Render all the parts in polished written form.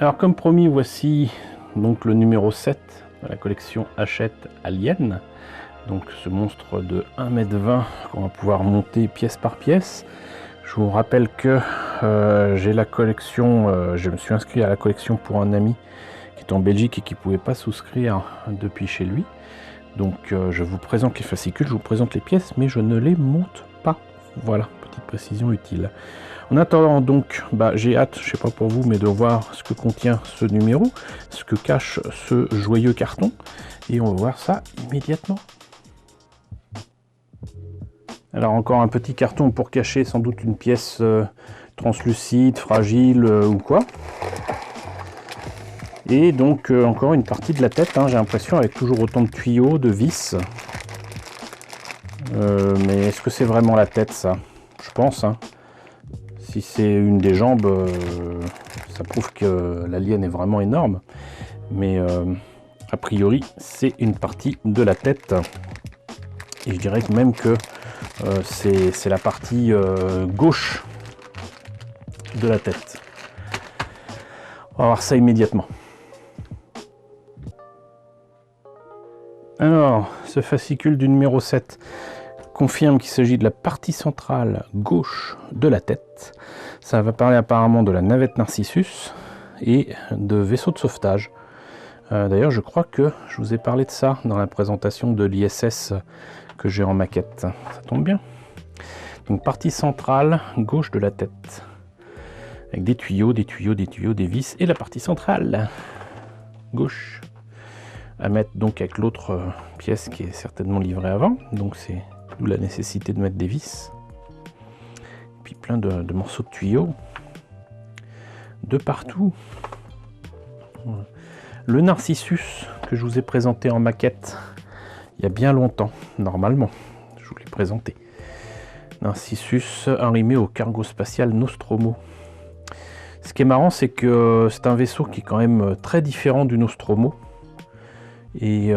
Alors comme promis, voici donc le numéro 7 de la collection Hachette Alien. Donc ce monstre de 1,20 m qu'on va pouvoir monter pièce par pièce. Je vous rappelle que j'ai la collection, je me suis inscrit à la collection pour un ami qui est en Belgique et qui ne pouvait pas souscrire depuis chez lui. Donc je vous présente les fascicules, je vous présente les pièces, mais je ne les monte pas. Voilà, petite précision utile. En attendant donc, j'ai hâte, je sais pas pour vous, mais de voir ce que contient ce numéro, ce que cache ce joyeux carton, et on va voir ça immédiatement. Alors encore un petit carton pour cacher sans doute une pièce translucide, fragile ou quoi. Et donc encore une partie de la tête, hein, j'ai l'impression, avec toujours autant de tuyaux, de vis. Mais est-ce que c'est vraiment la tête, ça? Je pense, hein. Si c'est une des jambes, ça prouve que l'alien est vraiment énorme. Mais a priori, c'est une partie de la tête. Et je dirais même que c'est la partie gauche de la tête. On va voir ça immédiatement. Alors, ce fascicule du numéro 7 confirme qu'il s'agit de la partie centrale gauche de la tête. Ça va parler apparemment de la navette Narcissus et de vaisseaux de sauvetage. D'ailleurs, je crois que je vous ai parlé de ça dans la présentation de l'ISS que j'ai en maquette. Ça tombe bien. Donc, partie centrale gauche de la tête. Avec des tuyaux, des tuyaux, des tuyaux, des vis. Et la partie centrale gauche. À mettre donc avec l'autre pièce qui est certainement livrée avant. Donc, c'est d'où la nécessité de mettre des vis. Et puis plein de morceaux de tuyaux. De partout. Voilà. Le Narcissus que je vous ai présenté en maquette il y a bien longtemps, normalement, je vous l'ai présenté. Narcissus arrimé au cargo spatial Nostromo. Ce qui est marrant, c'est que c'est un vaisseau qui est quand même très différent du Nostromo et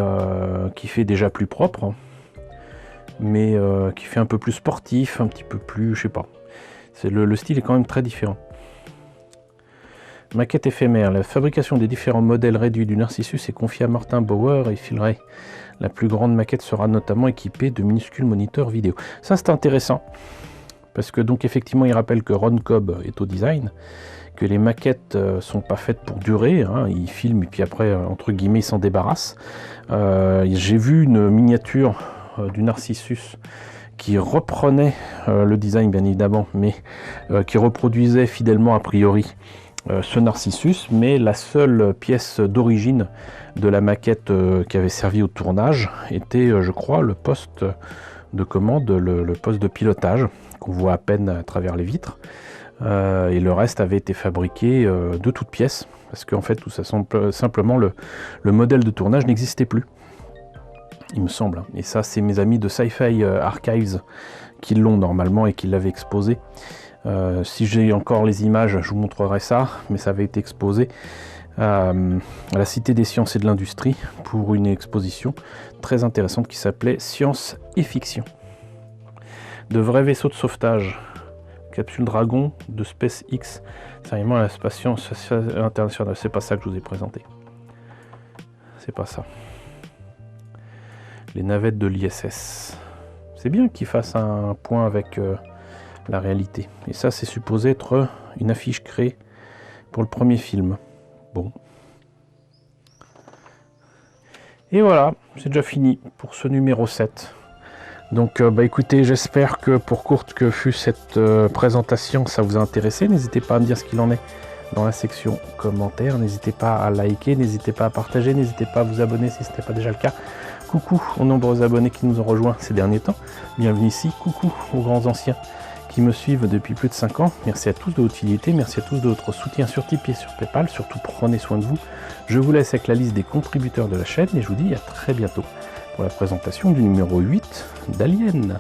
qui fait déjà plus propre, mais qui fait un peu plus sportif, un petit peu plus, je sais pas. Le style est quand même très différent. Maquette éphémère. La fabrication des différents modèles réduits du Narcissus est confiée à Martin Bauer et Phil Ray. La plus grande maquette sera notamment équipée de minuscules moniteurs vidéo. Ça, c'est intéressant, parce que donc effectivement, il rappelle que Ron Cobb est au design, que les maquettes sont pas faites pour durer, hein, il filme et puis après, entre guillemets, il s'en débarrasse. J'ai vu une miniature du Narcissus qui reprenait le design, bien évidemment, mais qui reproduisait fidèlement, a priori, ce Narcissus, mais la seule pièce d'origine de la maquette qui avait servi au tournage était, je crois, le poste de commande, le poste de pilotage, qu'on voit à peine à travers les vitres. Et le reste avait été fabriqué de toutes pièces, parce qu'en fait, tout ça simplement, le modèle de tournage n'existait plus, il me semble. Et ça, c'est mes amis de Sci-Fi Archives qui l'ont normalement et qui l'avaient exposé. Si j'ai encore les images, je vous montrerai ça, mais ça avait été exposé à la Cité des Sciences et de l'Industrie pour une exposition très intéressante qui s'appelait Science et Fiction. De vrais vaisseaux de sauvetage. Capsule Dragon de SpaceX, sérieusement à la Station Internationale. C'est pas ça que je vous ai présenté. C'est pas ça. Les navettes de l'ISS. C'est bien qu'ils fassent un point avec la réalité. Et ça, c'est supposé être une affiche créée pour le premier film. Bon. Et voilà, c'est déjà fini pour ce numéro 7. Donc écoutez, j'espère que pour courte que fut cette présentation, ça vous a intéressé. N'hésitez pas à me dire ce qu'il en est dans la section commentaires. N'hésitez pas à liker, n'hésitez pas à partager, n'hésitez pas à vous abonner si ce n'était pas déjà le cas. Coucou aux nombreux abonnés qui nous ont rejoints ces derniers temps. Bienvenue ici. Coucou aux grands anciens qui me suivent depuis plus de 5 ans. Merci à tous de votre fidélité, merci à tous de votre soutien sur Tipeee et sur Paypal. Surtout, prenez soin de vous. Je vous laisse avec la liste des contributeurs de la chaîne et je vous dis à très bientôt pour la présentation du numéro 8 d'Alien.